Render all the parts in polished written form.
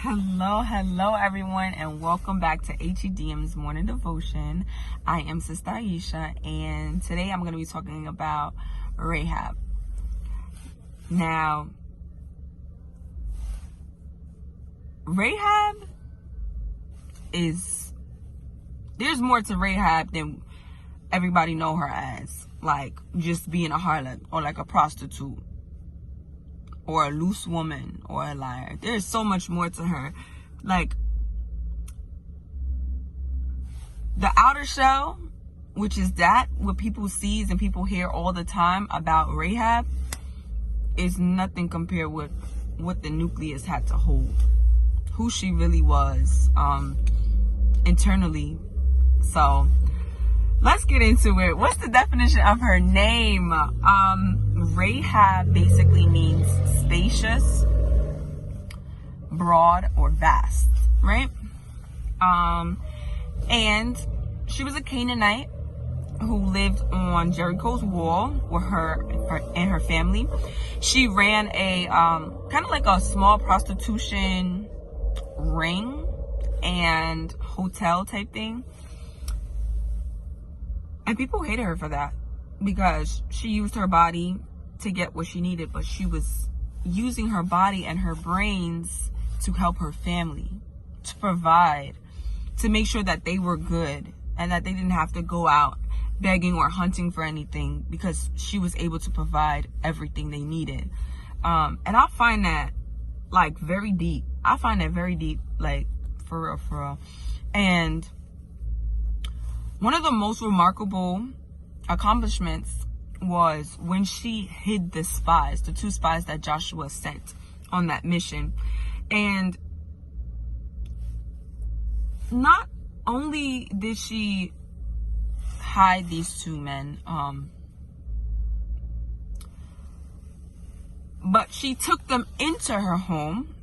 Hello everyone, and welcome back to HEDM's Morning Devotion. I am Sister Aisha, and today I'm going to be talking about Rahab. Now, Rahab there's more to Rahab than everybody know her as, like just being a harlot or like a prostitute or a loose woman or a liar. There's so much more to her. Like, the outer shell, which is that what people sees and people hear all the time about Rahab, is nothing compared with what the nucleus had to hold, who she really was internally. So let's get into it. What's the definition of her name? Rahab basically means spacious, broad, or vast, right? And she was a Canaanite who lived on Jericho's wall with her and her family. She ran a kind of like a small prostitution ring and hotel type thing. And people hated her for that because she used her body to get what she needed, but she was using her body and her brains to help her family, to provide, to make sure that they were good and that they didn't have to go out begging or hunting for anything, because she was able to provide everything they needed. And I find that like very deep. I find that very deep, like for real. And one of the most remarkable accomplishments was when she hid the spies, the 2 spies that Joshua sent on that mission. And not only did she hide these 2 men, but she took them into her home,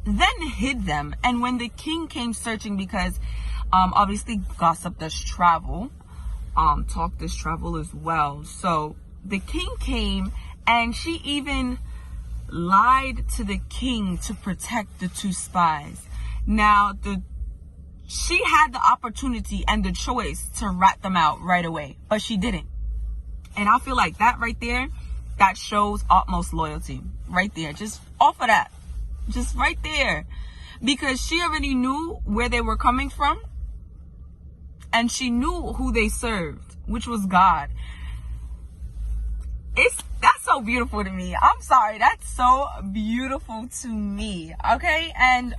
then hid them. And when the king came searching, because obviously gossip does travel, talk does travel as well. So the king came, and she even lied to the king to protect the 2 spies. Now, she had the opportunity and the choice to rat them out right away, but she didn't. And I feel like that right there, that shows utmost loyalty right there. Just off of that, just right there, because she already knew where they were coming from. And she knew who they served, which was God. That's so beautiful to me. I'm sorry. That's so beautiful to me. Okay. And,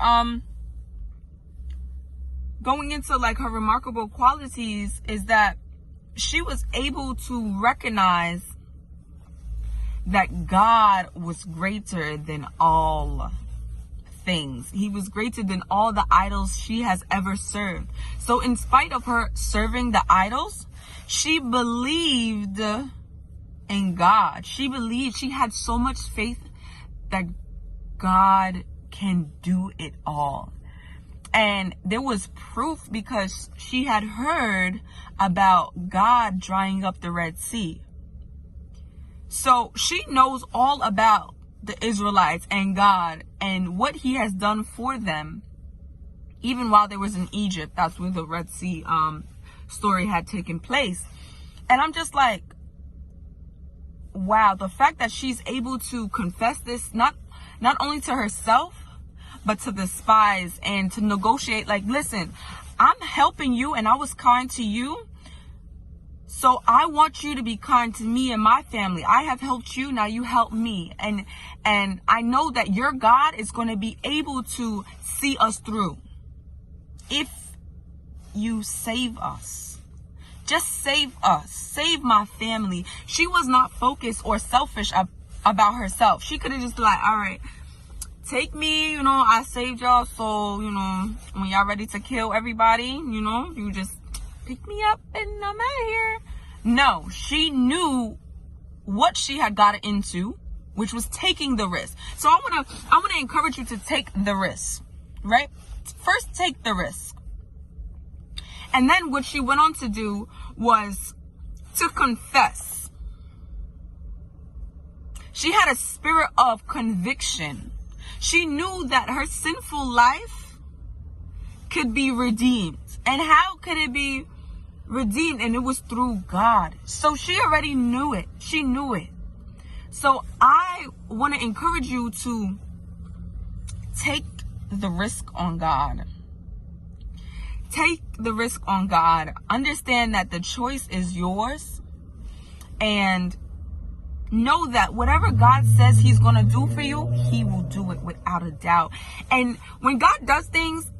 going into like her remarkable qualities is that she was able to recognize that God was greater than all things. He was greater than all the idols she has ever served. So in spite of her serving the idols, she believed in God. She believed, she had so much faith that God can do it all. And there was proof, because she had heard about God drying up the Red Sea. So she knows all about the Israelites and God and what he has done for them, even while they was in Egypt. That's where the Red Sea story had taken place. And I'm just like, wow, the fact that she's able to confess this, not only to herself, but to the spies, and to negotiate, like, listen, I'm helping you and I was kind to you, so I want you to be kind to me and my family. I have helped you, now you help me. And I know that your God is going to be able to see us through. If you save us, just save us, save my family. She was not focused or selfish about herself. She could have just been like, all right, take me, I saved y'all. So, when y'all ready to kill everybody, you just pick me up and I'm out of here. No, she knew what she had got into, which was taking the risk. So I want to encourage you to take the risk, right? First, take the risk. And then what she went on to do was to confess. She had a spirit of conviction. She knew that her sinful life could be redeemed. And how could it be redeemed? And it was through God. So she already knew it. She knew it. So I want to encourage you to take the risk on God. Take the risk on God. Understand that the choice is yours. And know that whatever God says he's going to do for you, he will do it without a doubt. And when God does things,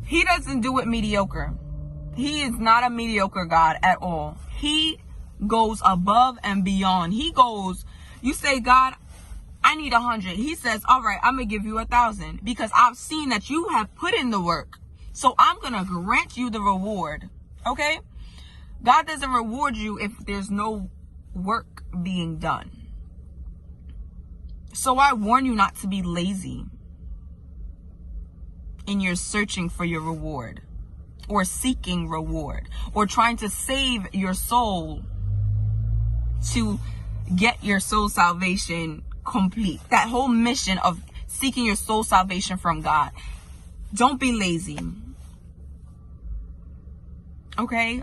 he doesn't do it mediocre. He is not a mediocre God at all. He goes above and beyond. He goes, you say, God, I need 100. He says, all right, I'm going to give you 1,000 because I've seen that you have put in the work. So I'm going to grant you the reward. Okay? God doesn't reward you if there's no work being done. So I warn you not to be lazy in your searching for your reward, or seeking reward, or trying to save your soul to get your soul salvation complete. That whole mission of seeking your soul salvation from God. Don't be lazy. Okay?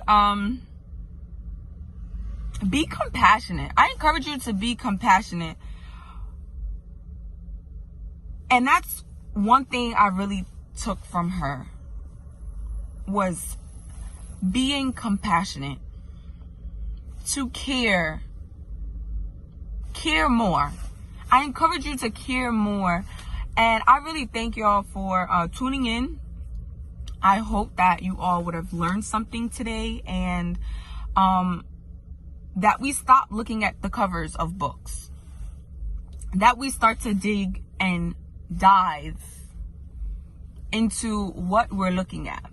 Be compassionate. I encourage you to be compassionate. And that's one thing I really took from her, was being compassionate, to care more. I encourage you to care more. And I really thank y'all for tuning in. I hope that you all would have learned something today, and that we stop looking at the covers of books, that we start to dig and dive into what we're looking at,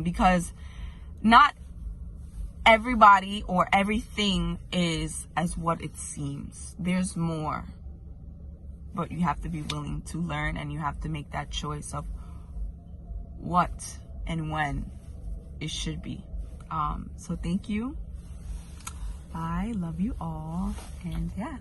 because not everybody or everything is as what it seems. There's more, but you have to be willing to learn, and you have to make that choice of what and when it should be. So thank you. I love you all, and yeah.